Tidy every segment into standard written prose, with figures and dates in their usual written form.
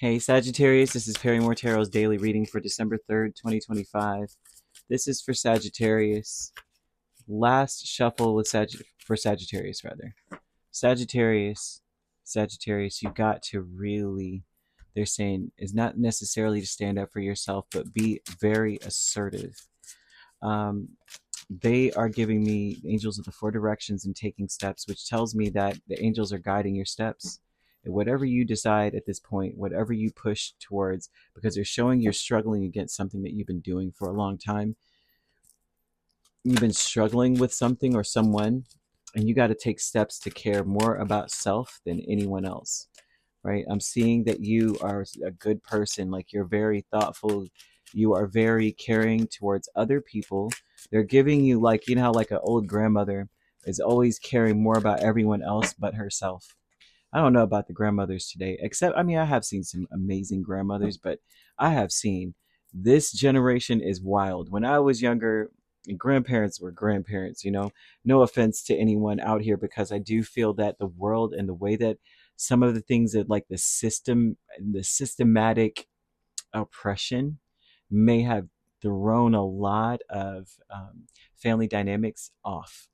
Hey Sagittarius, this is Perrymore Tarot's daily reading for December 3rd, 2025. This is for Sagittarius. Last shuffle with for Sagittarius, rather. Sagittarius, you got to really, they're saying, is not necessarily to stand up for yourself, but be very assertive. They are giving me angels of the four directions and taking steps, which tells me that the angels are guiding your steps. And whatever you decide at this point, whatever you push towards, because they're showing you're struggling against something that you've been doing for a long time. You've been struggling with something or someone, and you got to take steps to care more about self than anyone else, right? I'm seeing that you are a good person, like you're very thoughtful, you are very caring towards other people. They're giving you, like, you know how like an old grandmother is always caring more about everyone else but herself. I don't know about the grandmothers today, except, I mean, I have seen some amazing grandmothers, but I have seen this generation is wild. When I was younger, grandparents were grandparents, you know. No offense to anyone out here, because I do feel that the world and the way that some of the things that, like, the systematic oppression may have thrown a lot of family dynamics off.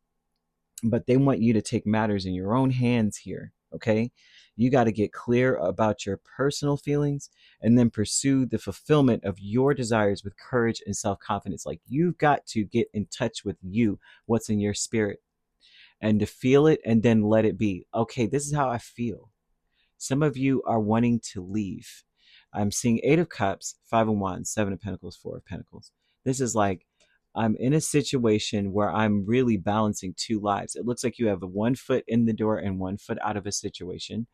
But they want you to take matters in your own hands here, okay? You got to get clear about your personal feelings and then pursue the fulfillment of your desires with courage and self-confidence. Like, you've got to get in touch with you, what's in your spirit, and to feel it and then let it be. Okay, this is how I feel. Some of you are wanting to leave. I'm seeing Eight of Cups, Five of Wands, Seven of Pentacles, Four of Pentacles. This is like, I'm in a situation where I'm really balancing two lives. It looks like you have one foot in the door and one foot out of a situation,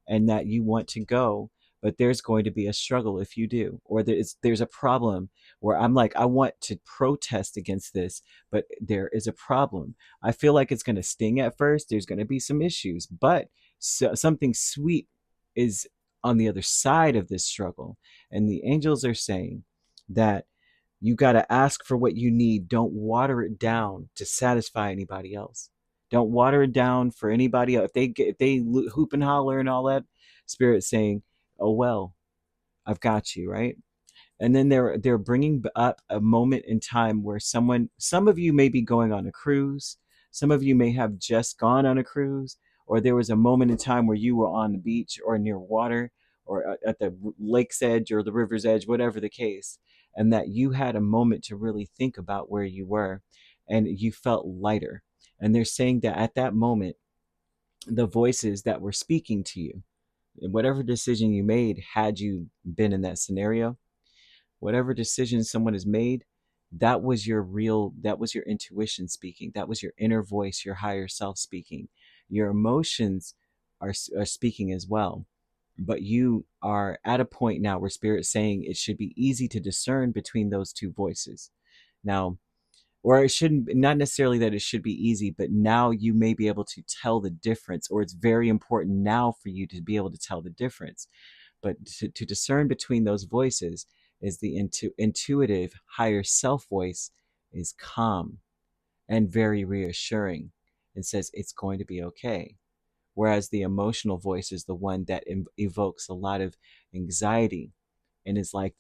and that you want to go, but there's going to be a struggle if you do. Or there's a problem where I'm like, I want to protest against this, but there is a problem. I feel like it's going to sting at first. There's going to be some issues, but something sweet is on the other side of this struggle. And the angels are saying that you got to ask for what you need. Don't water it down to satisfy anybody else. Don't water it down for anybody else. If they hoop and holler and all that, Spirit saying, "Oh well, I've got you," right? And then they're bringing up a moment in time where some of you may be going on a cruise, some of you may have just gone on a cruise, or there was a moment in time where you were on the beach or near water or at the lake's edge or the river's edge, whatever the case, and that you had a moment to really think about where you were and you felt lighter. And they're saying that at that moment, the voices that were speaking to you, whatever decision you made, had you been in that scenario, whatever decision someone has made, that was your intuition speaking. That was your inner voice, your higher self speaking. Your emotions are speaking as well. But you are at a point now where Spirit's saying it should be easy to discern between those two voices. Now, or it shouldn't, not necessarily that it should be easy, but now you may be able to tell the difference, or it's very important now for you to be able to tell the difference. But to discern between those voices is the intuitive higher self voice is calm and very reassuring and says it's going to be okay. Whereas the emotional voice is the one that evokes a lot of anxiety and is like,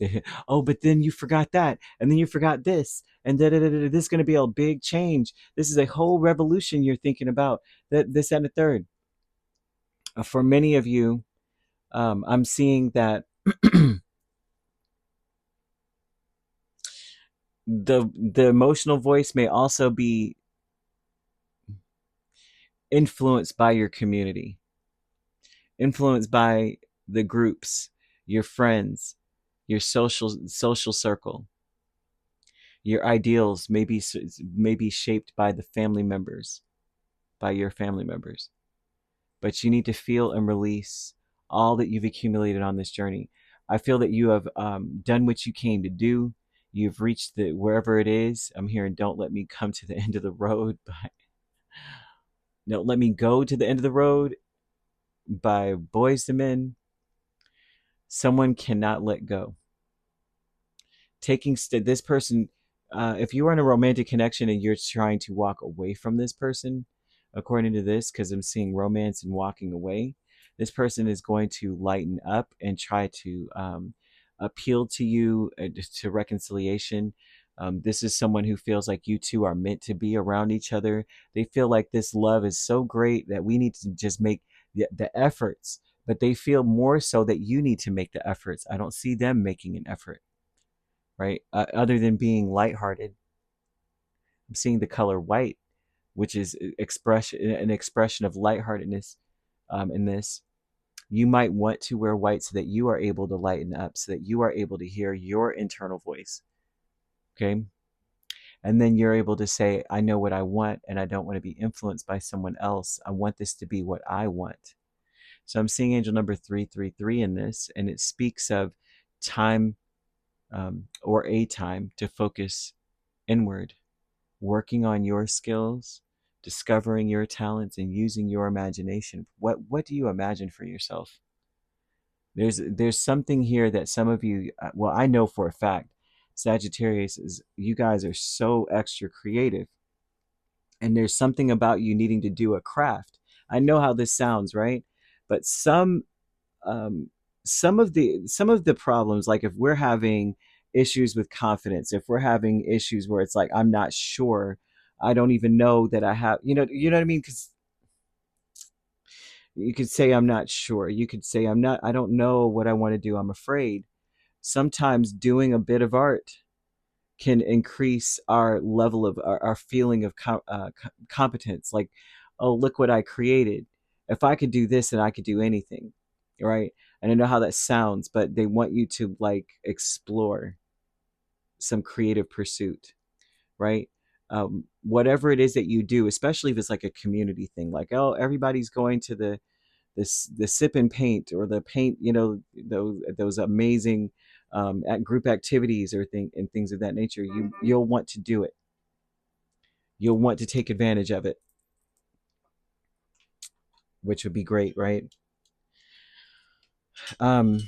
oh, but then you forgot that, and then you forgot this, and this is going to be a big change. This is a whole revolution you're thinking about, that this and the third. For many of you, I'm seeing that the emotional voice may also be influenced by your community, influenced by the groups, your friends, your social circle. Your ideals may be shaped by the family members, by your family members. But you need to feel and release all that you've accumulated on this journey. I feel that you have done what you came to do. You've reached the wherever it is. I'm hearing, don't let me come to the end of the road, but don't let me go to the end of the road by Boys to Men. Someone cannot let go. This person, if you are in a romantic connection and you're trying to walk away from this person, according to this, because I'm seeing romance and walking away, This person is going to lighten up and try to appeal to you, to reconciliation. This is someone who feels like you two are meant to be around each other. They feel like this love is so great that we need to just make the efforts, but they feel more so that you need to make the efforts. I don't see them making an effort, right? Other than being lighthearted. I'm seeing the color white, which is an expression of lightheartedness in this. You might want to wear white so that you are able to lighten up, so that you are able to hear your internal voice. Okay. And then you're able to say, I know what I want, and I don't want to be influenced by someone else. I want this to be what I want. So I'm seeing angel number 333 in this, and it speaks of time, or a time to focus inward, working on your skills, discovering your talents, and using your imagination. What do you imagine for yourself? There's something here that some of you, well, I know for a fact, Sagittarius, is you guys are so extra creative, and there's something about you needing to do a craft. I know how this sounds, right? But um, some of the problems, like if we're having issues with confidence, if we're having issues where it's like I'm not sure, I don't even know that I have, you know what I mean? Because you could say I'm not sure. You could say I don't know what I want to do. I'm afraid. Sometimes doing a bit of art can increase our level of our feeling of competence. Like, oh, look what I created. If I could do this, then I could do anything, right? And I know how that sounds, but they want you to like explore some creative pursuit, right? Whatever it is that you do, especially if it's like a community thing, like, oh, everybody's going to the sip and paint, or the paint, those amazing at group activities or things of that nature. You'll want to do it. You'll want to take advantage of it, which would be great, right? um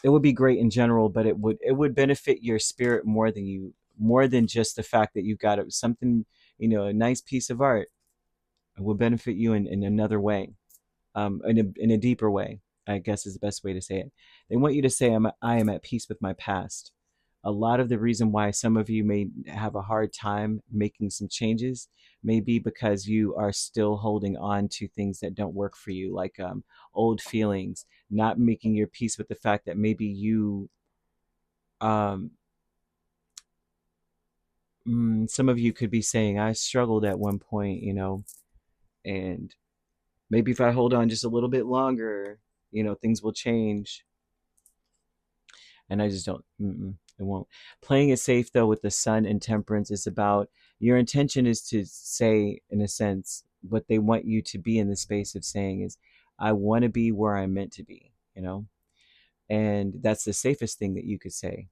it would be great in general, but it would benefit your spirit more than just the fact that you've got something, a nice piece of art. It will benefit you in another way, in a deeper way, I guess is the best way to say it. They want you to say, I am at peace with my past. A lot of the reason why some of you may have a hard time making some changes may be because you are still holding on to things that don't work for you, like old feelings, not making your peace with the fact that maybe um, some of you could be saying, I struggled at one point, and maybe if I hold on just a little bit longer, things will change. And I just don't. It won't. Playing it safe though with the sun and temperance is about your intention is to say, in a sense, what they want you to be in the space of saying is, I want to be where I'm meant to be, and that's the safest thing that you could say.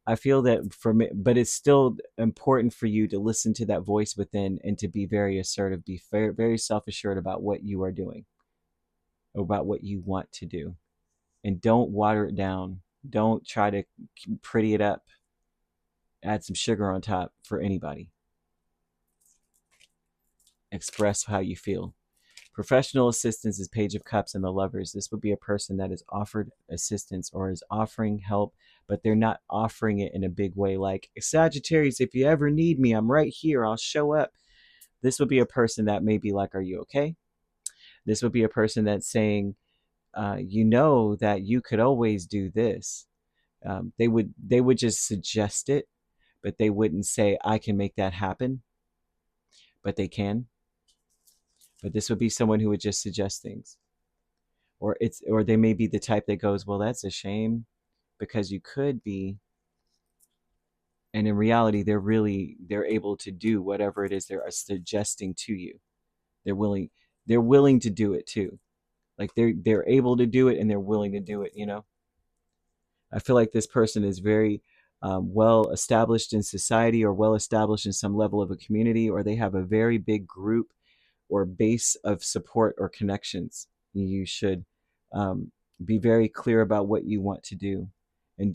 I feel that for me, but it's still important for you to listen to that voice within and to be very assertive, be very, very self-assured about what you are doing, about what you want to do, and don't water it down. Don't try to pretty it up, add some sugar on top for anybody. Express how you feel. Professional assistance is Page of Cups and the Lovers. This would be a person that is offered assistance or is offering help, but they're not offering it in a big way like, Sagittarius, if you ever need me, I'm right here, I'll show up. This would be a person that may be like, are you okay? This would be a person that's saying, that you could always do this. They would just suggest it, but they wouldn't say, I can make that happen, but they can. But this would be someone who would just suggest things. Or they may be the type that goes, well, that's a shame because you could be. And in reality, they're able to do whatever it is they're suggesting to you. They're willing to do it too. Like they're able to do it and they're willing to do it, I feel like this person is very well established in society, or well established in some level of a community, or they have a very big group or base of support or connections. You should be very clear about what you want to do, and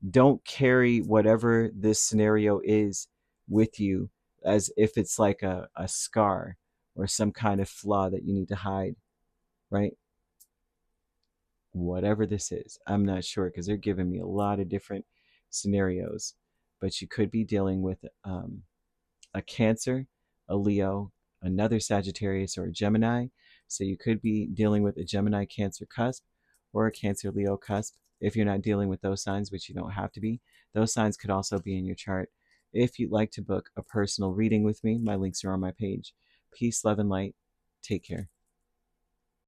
don't carry whatever this scenario is with you as if it's like a scar or some kind of flaw that you need to hide, right? whatever this is. I'm not sure because they're giving me a lot of different scenarios. But you could be dealing with a Cancer, a Leo, another Sagittarius, or a Gemini. So you could be dealing with a Gemini Cancer cusp or a Cancer Leo cusp. If you're not dealing with those signs, which you don't have to be, those signs could also be in your chart. If you'd like to book a personal reading with me, my links are on my page. Peace, love, and light. Take care.